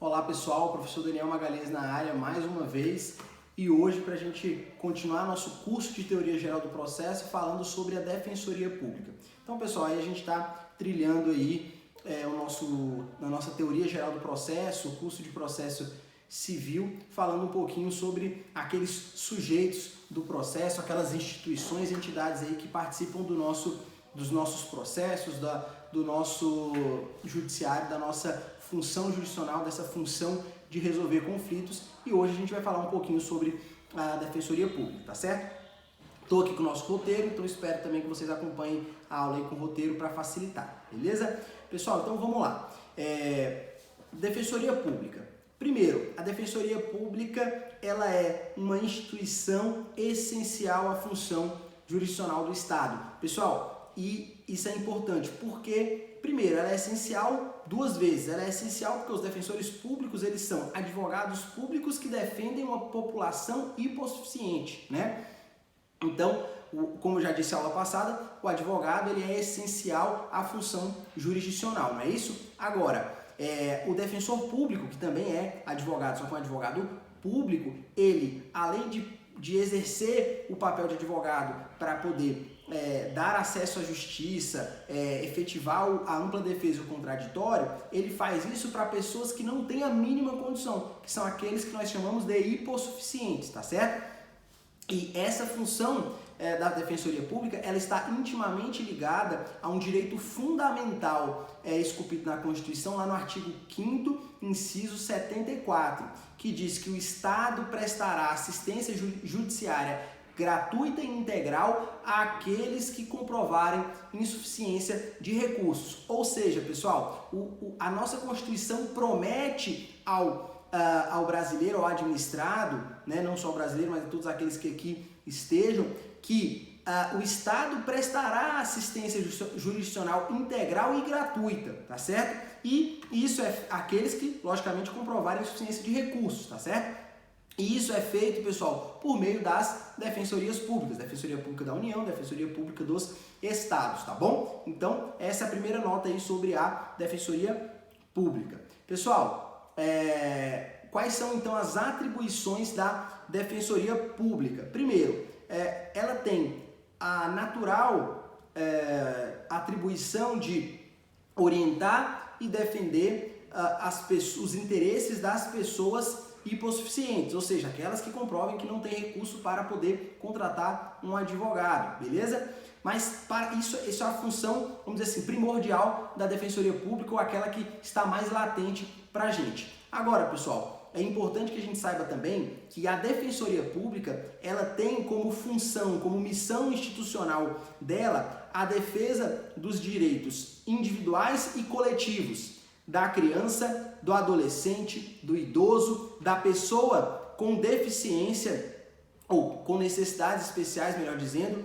Olá pessoal, professor Daniel Magalhães na área mais uma vez e hoje para a gente continuar nosso curso de Teoria Geral do Processo falando sobre a Defensoria Pública. Então pessoal, aí a gente está trilhando aí na nossa Teoria Geral do Processo, o curso de Processo Civil, falando um pouquinho sobre aqueles sujeitos do processo, aquelas instituições e entidades aí que participam dos nossos processos, do nosso judiciário, da nossa função jurisdicional, dessa função de resolver conflitos, e hoje a gente vai falar um pouquinho sobre a Defensoria Pública, tá certo? Estou aqui com o nosso roteiro, então espero também que vocês acompanhem a aula aí com o roteiro para facilitar, beleza? Pessoal, então vamos lá. Defensoria Pública. Primeiro, a Defensoria Pública ela é uma instituição essencial à função jurisdicional do Estado. Pessoal, e isso é importante porque, primeiro, ela é essencial duas vezes. Ela é essencial porque os defensores públicos, eles são advogados públicos que defendem uma população hipossuficiente, né? Então, como eu já disse na aula passada, o advogado ele é essencial à função jurisdicional, não é isso? Agora, o defensor público, que também é advogado, só que um advogado público, ele, além de exercer o papel de advogado para poder dar acesso à justiça, efetivar a ampla defesa e o contraditório, ele faz isso para pessoas que não têm a mínima condição, que são aqueles que nós chamamos de hipossuficientes, tá certo? E essa função da Defensoria Pública, ela está intimamente ligada a um direito fundamental esculpido na Constituição, lá no artigo 5º, inciso 74, que diz que o Estado prestará assistência judiciária gratuita e integral àqueles que comprovarem insuficiência de recursos. Ou seja, pessoal, a nossa Constituição promete ao brasileiro, ao administrado, né, não só o brasileiro, mas a todos aqueles que aqui estejam, que o Estado prestará assistência jurisdicional integral e gratuita, tá certo? E isso é aqueles que, logicamente, comprovarem insuficiência de recursos, tá certo? E isso é feito, pessoal, por meio das defensorias públicas, Defensoria Pública da União, Defensoria Pública dos Estados, tá bom? Então, essa é a primeira nota aí sobre a Defensoria Pública. Pessoal, quais são então as atribuições da Defensoria Pública? Primeiro, ela tem a natural atribuição de orientar e defender os interesses das pessoas hipossuficientes, ou seja, aquelas que comprovem que não têm recurso para poder contratar um advogado, beleza? Mas para isso é a função, vamos dizer assim, primordial da Defensoria Pública, ou aquela que está mais latente para a gente. Agora, pessoal, é importante que a gente saiba também que a Defensoria Pública, ela tem como função, como missão institucional dela, a defesa dos direitos individuais e coletivos, da criança, do adolescente, do idoso, da pessoa com deficiência ou com necessidades especiais, melhor dizendo,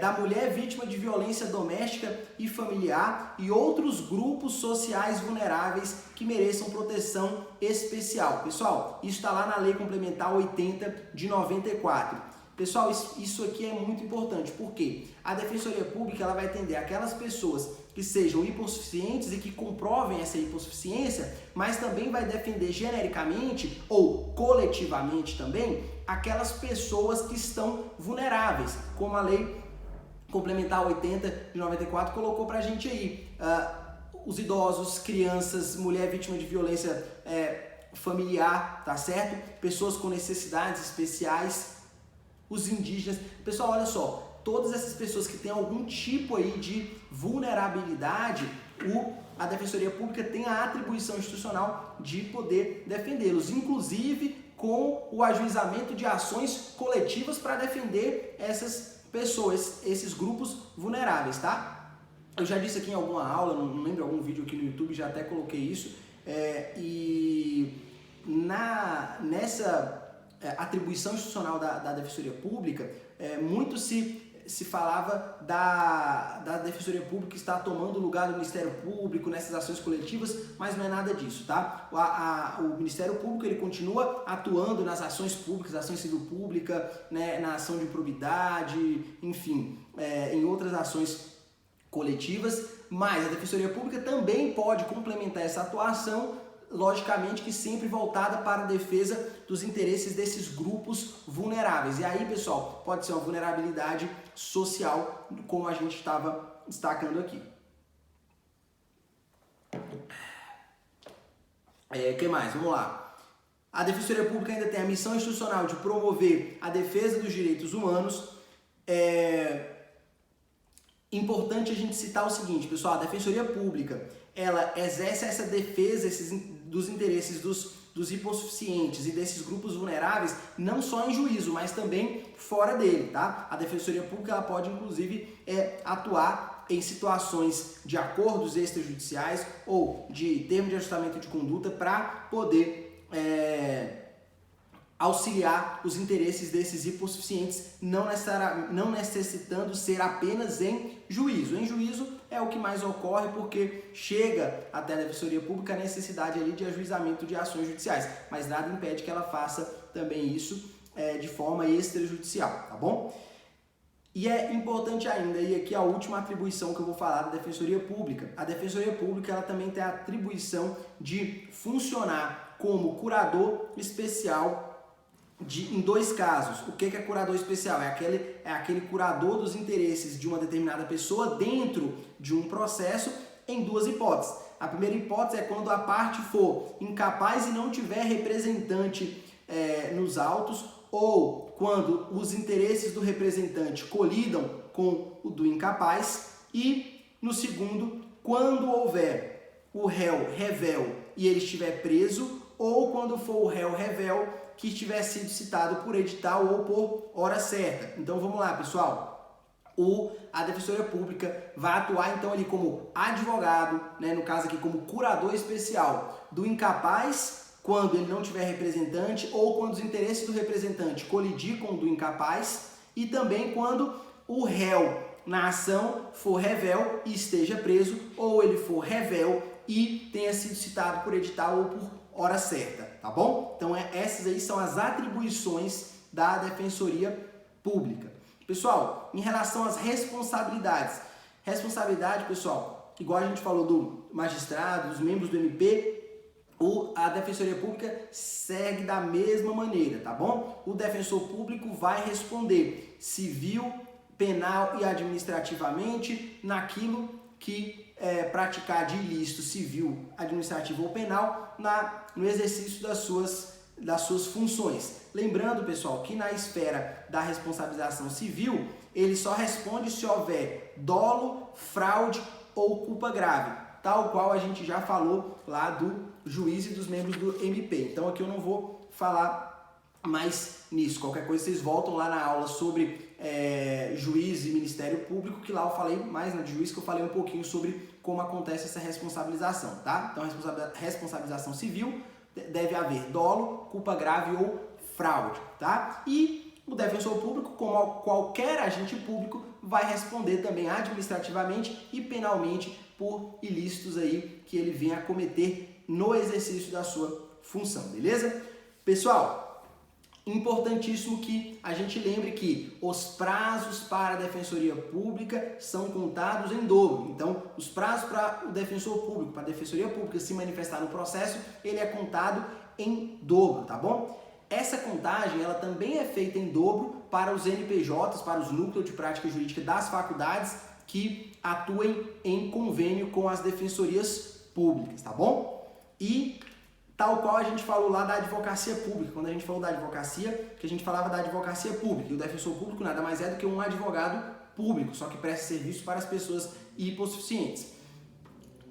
da mulher vítima de violência doméstica e familiar e outros grupos sociais vulneráveis que mereçam proteção especial. Pessoal, isso está lá na Lei Complementar 80 de 94. Pessoal, isso aqui é muito importante, porque a Defensoria Pública ela vai atender aquelas pessoas que sejam hipossuficientes e que comprovem essa hipossuficiência, mas também vai defender genericamente ou coletivamente também aquelas pessoas que estão vulneráveis, como a Lei Complementar 80 de 94 colocou pra gente aí. Os idosos, crianças, mulher vítima de violência familiar, tá certo? Pessoas com necessidades especiais, os indígenas. Pessoal, olha só, todas essas pessoas que têm algum tipo aí de vulnerabilidade, a Defensoria Pública tem a atribuição institucional de poder defendê-los, inclusive com o ajuizamento de ações coletivas para defender essas pessoas, esses grupos vulneráveis, tá? Eu já disse aqui em alguma aula, não lembro, algum vídeo aqui no YouTube, já até coloquei isso, nessa atribuição institucional da Defensoria Pública, muito se falava da Defensoria Pública estar tomando o lugar do Ministério Público nessas ações coletivas, mas não é nada disso, tá? O Ministério Público ele continua atuando nas ações públicas, ações civil pública, né, na ação de improbidade, enfim, em outras ações coletivas, mas a Defensoria Pública também pode complementar essa atuação logicamente que sempre voltada para a defesa dos interesses desses grupos vulneráveis. E aí, pessoal, pode ser uma vulnerabilidade social, como a gente estava destacando aqui. Que mais? Vamos lá. A Defensoria Pública ainda tem a missão institucional de promover a defesa dos direitos humanos. Importante a gente citar o seguinte, pessoal, a Defensoria Pública, ela exerce essa defesa dos interesses dos hipossuficientes e desses grupos vulneráveis, não só em juízo, mas também fora dele, tá? A Defensoria Pública, ela pode, inclusive, atuar em situações de acordos extrajudiciais ou de termo de ajustamento de conduta para poder auxiliar os interesses desses hipossuficientes, não necessitando ser apenas em juízo. Em juízo é o que mais ocorre porque chega até a Defensoria Pública a necessidade ali de ajuizamento de ações judiciais, mas nada impede que ela faça também isso de forma extrajudicial, tá bom? E é importante ainda, e aqui a última atribuição que eu vou falar da Defensoria Pública. A Defensoria Pública, ela também tem a atribuição de funcionar como curador especial em dois casos. O que é curador especial? É aquele curador dos interesses de uma determinada pessoa dentro de um processo em duas hipóteses. A primeira hipótese é quando a parte for incapaz e não tiver representante nos autos, ou quando os interesses do representante colidam com o do incapaz, e no segundo, quando houver o réu revel e ele estiver preso, ou quando for o réu revel que tiver sido citado por edital ou por hora certa. Então vamos lá, pessoal. A Defensoria Pública vai atuar então ali como advogado, né, no caso aqui como curador especial do incapaz quando ele não tiver representante, ou quando os interesses do representante colidir com o do incapaz, e também quando o réu na ação for revel e esteja preso, ou ele for revel e tenha sido citado por edital ou por hora certa, tá bom? Então essas aí são as atribuições da Defensoria Pública. Pessoal, em relação às responsabilidades, pessoal, igual a gente falou do magistrado, dos membros do MP, a Defensoria Pública segue da mesma maneira, tá bom? O defensor público vai responder civil, penal e administrativamente naquilo que praticar de ilícito civil, administrativo ou penal no exercício das suas funções. Lembrando, pessoal, que na esfera da responsabilização civil, ele só responde se houver dolo, fraude ou culpa grave, tal qual a gente já falou lá do juiz e dos membros do MP. Então aqui eu não vou falar mais nisso. Qualquer coisa vocês voltam lá na aula sobre juiz e Ministério Público, que lá eu falei mais de juiz, que eu falei um pouquinho sobre como acontece essa responsabilização, tá? Então responsabilização civil deve haver dolo, culpa grave ou fraude, tá? E o defensor público, como qualquer agente público, vai responder também administrativamente e penalmente por ilícitos aí que ele venha a cometer no exercício da sua função, beleza? Pessoal, importantíssimo que a gente lembre que os prazos para a Defensoria Pública são contados em dobro. Então, os prazos para o defensor público, para a Defensoria Pública se manifestar no processo, ele é contado em dobro, tá bom? Essa contagem, ela também é feita em dobro para os NPJs, para os núcleos de prática jurídica das faculdades que atuem em convênio com as defensorias públicas, tá bom? E tal qual a gente falou lá da advocacia pública, quando a gente falou da advocacia, que a gente falava da advocacia pública, e o defensor público nada mais é do que um advogado público, só que presta serviço para as pessoas hipossuficientes.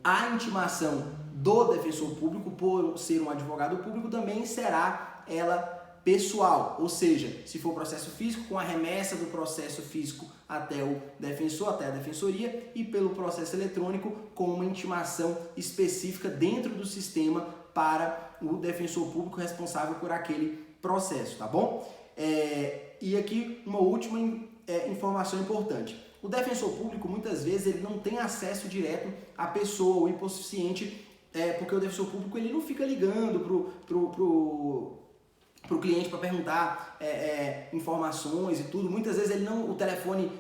A intimação do defensor público, por ser um advogado público, também será ela pessoal, ou seja, se for processo físico, com a remessa do processo físico até o defensor, até a defensoria, e pelo processo eletrônico com uma intimação específica dentro do sistema para o defensor público responsável por aquele processo, tá bom? E aqui uma última informação importante. O defensor público, muitas vezes, ele não tem acesso direto à pessoa, o hipossuficiente, porque o defensor público ele não fica ligando pro cliente para perguntar informações e tudo. Muitas vezes ele não, o telefone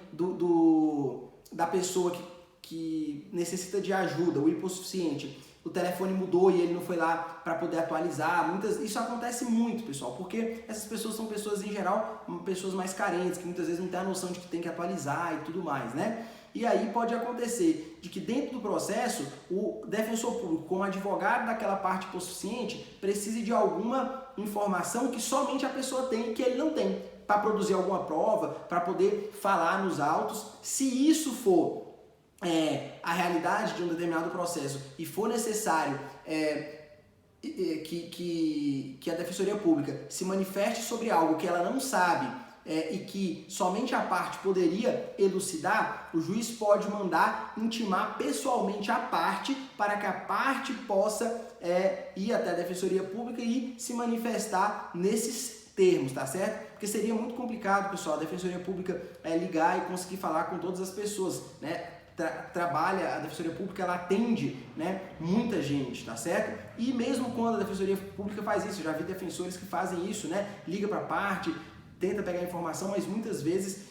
da pessoa que necessita de ajuda, o hipossuficiente, o telefone mudou e ele não foi lá para poder atualizar. Isso acontece muito, pessoal, porque essas pessoas são pessoas, em geral, pessoas mais carentes, que muitas vezes não têm a noção de que tem que atualizar e tudo mais, né? E aí pode acontecer de que dentro do processo, o defensor público, como advogado daquela parte hipossuficiente, precise de alguma informação que somente a pessoa tem e que ele não tem, para produzir alguma prova, para poder falar nos autos. Se isso for a realidade de um determinado processo e for necessário que a Defensoria Pública se manifeste sobre algo que ela não sabe e que somente a parte poderia elucidar, o juiz pode mandar intimar pessoalmente a parte para que a parte possa ir até a Defensoria Pública e se manifestar nesses termos, tá certo? Porque seria muito complicado, pessoal, a Defensoria Pública ligar e conseguir falar com todas as pessoas, né? A Defensoria Pública, ela atende, né, muita gente, tá certo? E mesmo quando a Defensoria Pública faz isso, eu já vi defensores que fazem isso, né? Liga para a parte, tenta pegar a informação, mas muitas vezes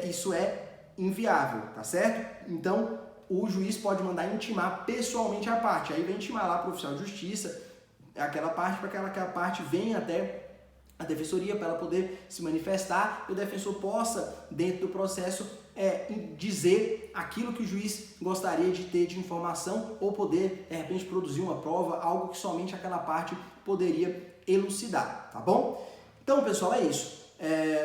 isso é inviável, tá certo? Então, o juiz pode mandar intimar pessoalmente a parte, aí vem intimar lá para o oficial de justiça, aquela parte, para que aquela parte venha até a defensoria para ela poder se manifestar e o defensor possa, dentro do processo, dizer aquilo que o juiz gostaria de ter de informação ou poder, de repente, produzir uma prova, algo que somente aquela parte poderia elucidar, tá bom? Então, pessoal, é isso.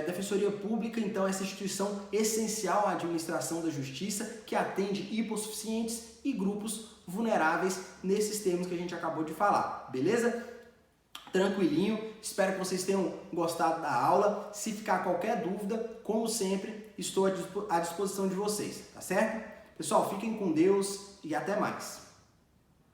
Defensoria Pública, então, é essa instituição essencial à administração da justiça que atende hipossuficientes e grupos vulneráveis nesses termos que a gente acabou de falar, beleza? Tranquilinho, espero que vocês tenham gostado da aula. Se ficar qualquer dúvida, como sempre, estou à disposição de vocês, tá certo? Pessoal, fiquem com Deus e até mais.